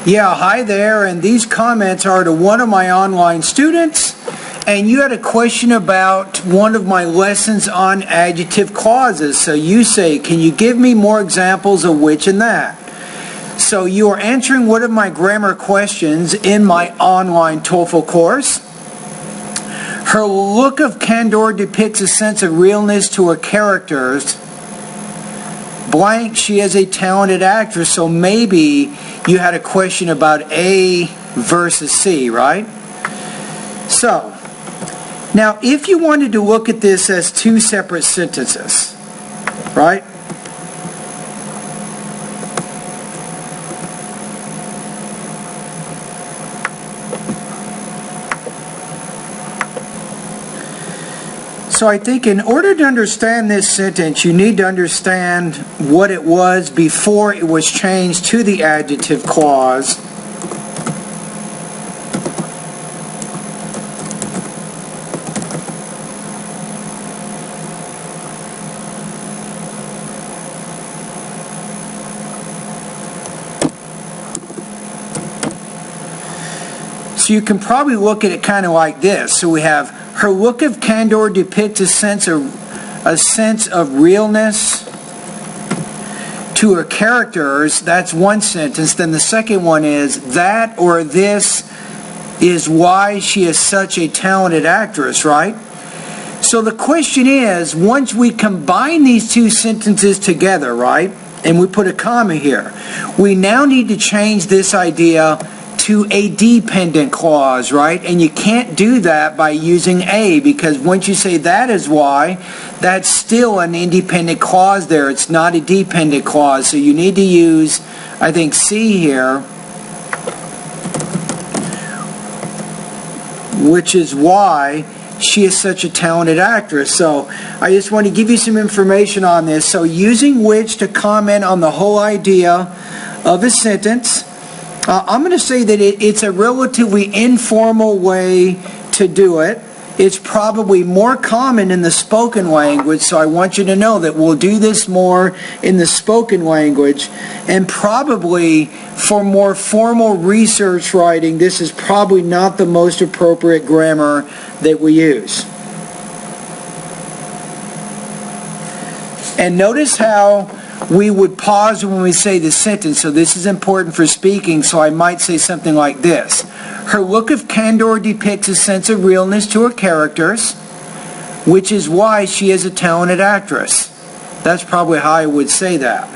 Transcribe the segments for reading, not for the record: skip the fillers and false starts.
Yeah, hi there, and these comments are to one of my online students, and you had a question about one of my lessons on adjective clauses. So you say, can you give me more examples of which and that? So you are answering one of my grammar questions in my online TOEFL course. Her look of candor depicts a sense of realness to her characters. Blank, she is a talented actress, so maybe you had a question about A versus C, right? So, now if you wanted to look at this as two separate sentences, right? So I think in order to understand this sentence, you need to understand what it was before it was changed to the adjective clause. So you can probably look at it kind of like this. So we have her look of candor depicts a sense of realness to her characters. That's one sentence. Then the second one is that or this is why she is such a talented actress, right? So the question is, once we combine these two sentences together, right, and we put a comma here, we now need to change this idea to a dependent clause, right? And you can't do that by using a, because once you say that is why, that's still an independent clause there. It's not a dependent clause. So you need to use, I think, C here, which is why she is such a talented actress. So I just want to give you some information on this. So using which to comment on the whole idea of a sentence. I'm going to say that it's a relatively informal way to do it. It's probably more common in the spoken language, so I want you to know that we'll do this more in the spoken language. And probably for more formal research writing, this is probably not the most appropriate grammar that we use. And notice how we would pause when we say the sentence. So this is important for speaking, so I might say something like this. Her look of candor depicts a sense of realness to her characters, which is why she is a talented actress. That's probably how I would say that.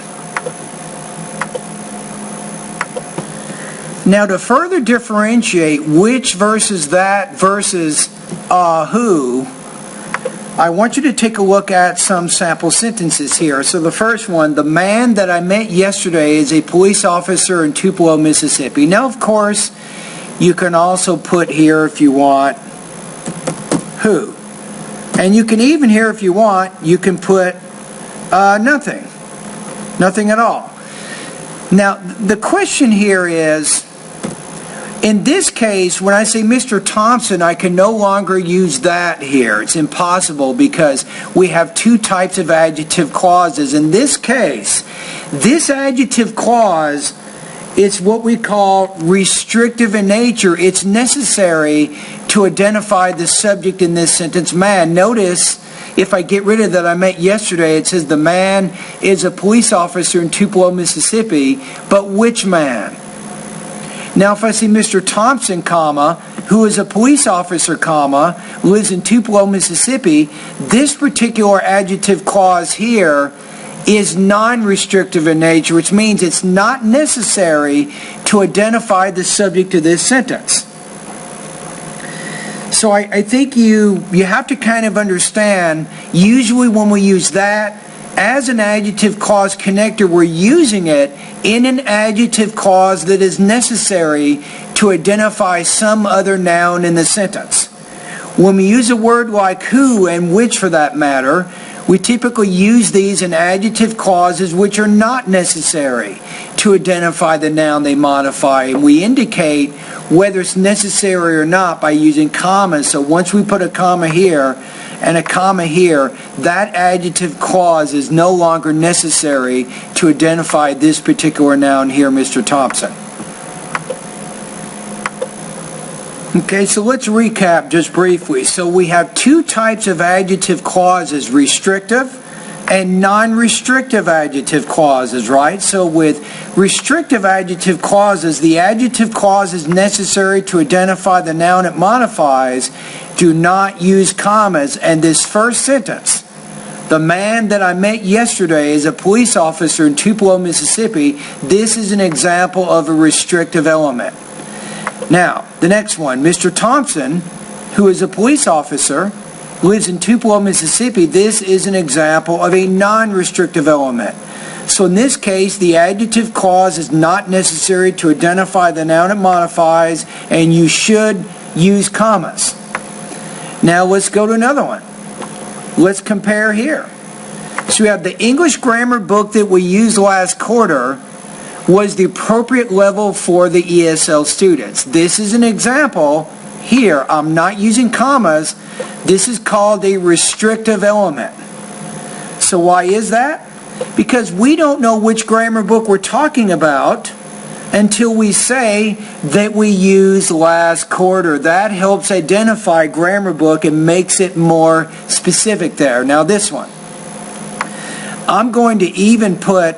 Now to further differentiate which versus that versus who, I want you to take a look at some sample sentences here. So the first one, the man that I met yesterday is a police officer in Tupelo, Mississippi. Now, of course, you can also put here, if you want, who. And you can even here, if you want, you can put nothing. Nothing at all. Now, the question here is, in this case, when I say Mr. Thompson, I can no longer use that here. It's impossible because we have two types of adjective clauses. In this case, this adjective clause, it's what we call restrictive in nature. It's necessary to identify the subject in this sentence, man. Notice, if I get rid of that I met yesterday, it says the man is a police officer in Tupelo, Mississippi, but which man? Now, if I say Mr. Thompson, comma, who is a police officer, comma, lives in Tupelo, Mississippi, this particular adjective clause here is non-restrictive in nature, which means it's not necessary to identify the subject of this sentence. So I think you have to kind of understand, usually when we use that as an adjective clause connector, we're using it in an adjective clause that is necessary to identify some other noun in the sentence. When we use a word like who and which for that matter, we typically use these in adjective clauses which are not necessary to identify the noun they modify. And we indicate whether it's necessary or not by using commas. So once we put a comma here and a comma here, that adjective clause is no longer necessary to identify this particular noun here, Mr. Thompson. Okay, so let's recap just briefly. So we have two types of adjective clauses, restrictive and non-restrictive adjective clauses, right? So with restrictive adjective clauses, the adjective clauses necessary to identify the noun it modifies do not use commas. And this first sentence, the man that I met yesterday is a police officer in Tupelo, Mississippi, this is an example of a restrictive element. Now, the next one, Mr. Thompson, who is a police officer, lives in Tupelo, Mississippi. This is an example of a non-restrictive element. So in this case, the adjective clause is not necessary to identify the noun it modifies, and you should use commas. Now let's go to another one. Let's compare here. So we have the English grammar book that we used last quarter was the appropriate level for the ESL students. This is an example here. I'm not using commas. This is called a restrictive element. So why is that? Because we don't know which grammar book we're talking about until we say that we use last quarter. That helps identify grammar book and makes it more specific there. Now this one, I'm going to even put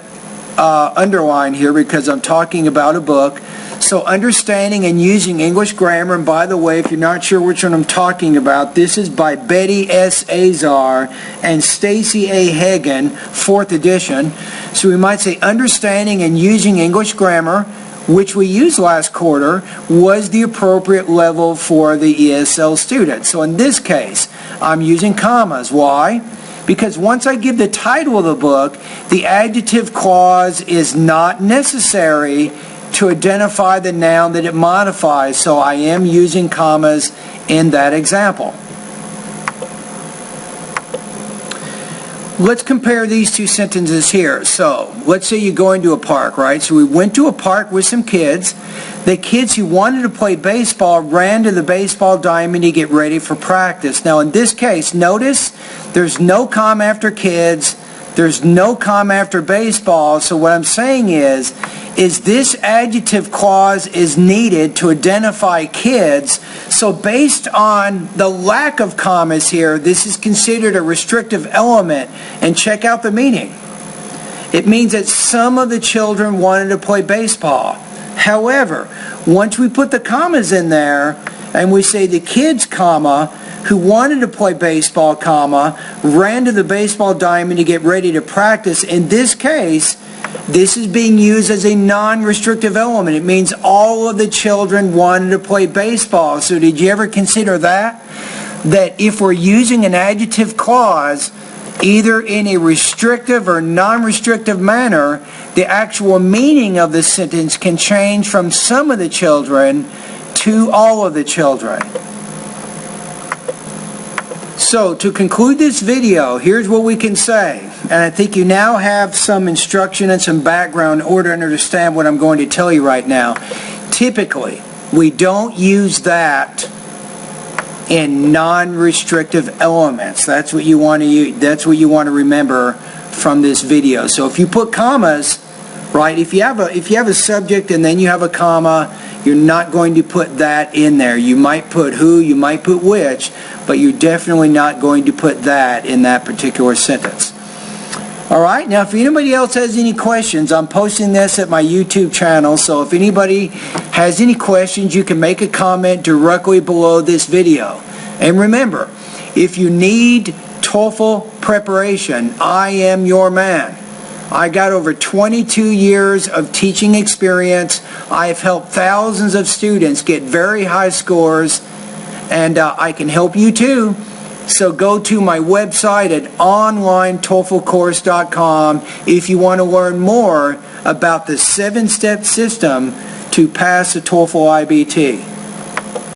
underline here because I'm talking about a book. So understanding and using English grammar, and by the way, if you're not sure which one I'm talking about, this is by Betty S. Azar and Stacy A. Hagen, 4th edition. So we might say understanding and using English grammar, which we used last quarter, was the appropriate level for the ESL student. So in this case, I'm using commas. Why? Because once I give the title of the book, the adjective clause is not necessary to identify the noun that it modifies. So I am using commas in that example. Let's compare these two sentences here. So let's say you're going to a park, right? So we went to a park with some kids. The kids who wanted to play baseball ran to the baseball diamond to get ready for practice. Now in this case, notice there's no comma after kids. There's no comma after baseball. So what I'm saying is this adjective clause is needed to identify kids. So based on the lack of commas here, this is considered a restrictive element. And check out the meaning. It means that some of the children wanted to play baseball. However, once we put the commas in there and we say the kids, comma, who wanted to play baseball, comma, ran to the baseball diamond to get ready to practice, in this case, this is being used as a non-restrictive element. It means all of the children wanted to play baseball. So did you ever consider that? That if we're using an adjective clause, either in a restrictive or non-restrictive manner, the actual meaning of the sentence can change from some of the children to all of the children. So to conclude this video, here's what we can say. And I think you now have some instruction and some background in order to understand what I'm going to tell you right now. Typically, we don't use that in non-restrictive elements. That's what you want to use. That's what you want to remember from this video. So if you put commas, right? If you have a subject and then you have a comma, you're not going to put that in there. You might put who, you might put which, but you're definitely not going to put that in that particular sentence. All right, now if anybody else has any questions, I'm posting this at my YouTube channel, so if anybody has any questions, you can make a comment directly below this video. And remember, if you need TOEFL preparation, I am your man. I got over 22 years of teaching experience. I've helped thousands of students get very high scores, and I can help you too. So go to my website at onlinetoeflcourse.com if you want to learn more about the 7-step system to pass the TOEFL IBT.